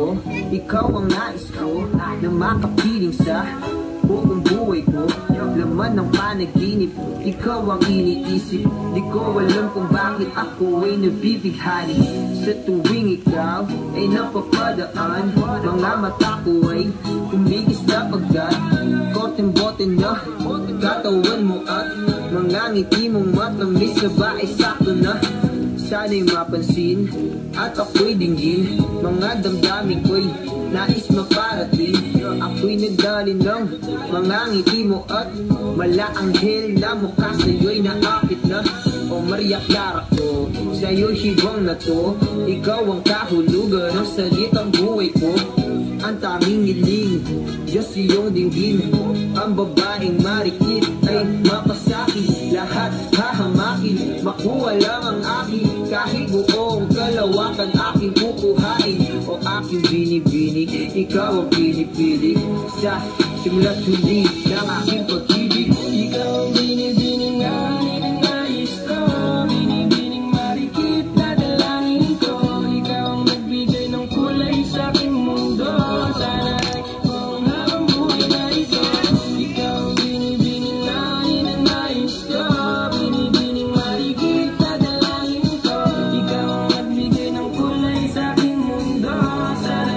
ko. Ikaw ang nais ko na makapiling sa buong buhay ko. Laman ng panaginip, ikaw ang iniisip. Di ko alam kung bakit ako ay nabibighani. Sa tuwing ikaw ay napapadaan, mga mata ko ay kumigis na agad. Korte-bote na katawan mo at mga ngiti mong matamis na ba ay sakto na. Sana'y mapansin at ako'y dinggin, mga damdamin ko'y nais maparating. Ako'y nagdali ng mga ngiti mo at malaanghel na mukha sa'yo'y naakit na. O Maria Clara ko, sa'yo'y hibang na to. Ikaw ang kahulugan ng salitang buhay ko. Ang tanging hiling, Diyos iyong dinggin. Ang babaeng marikit ay mapasakit. Lahat hahamakin, makuha lang ang akin. Kahit buong kalawakan aking kukuhain. O aking binibini, ikaw ang pinipili. Sa simula't huli ng aking pag-ibig. Ikaw ang binibining nga ninanais ko. Binibining marikit na dalangin ko. Ikaw ang nagbigay ng kulay sa aking mundo. Sana kung habang buhay na ito. Ikaw ang binibining nga ninanais ko. Binibining marikit na dalangin ko. Ikaw ang nagbigay ng kulay sa aking mundo. Sana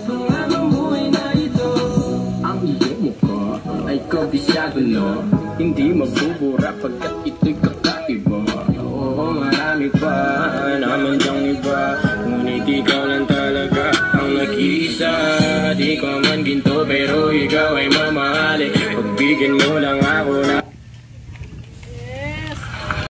kung habang buhay na ito. Ang iyong mukha ay kabisado na. Hindi magbubura pagkat ito'y kakaiba. Oo, marami pa naman diyang iba, ngunit ikaw lang talaga ang nag-iisa. Di ko man ginto pero ikaw ay mamahali. Pagbigyan mo lang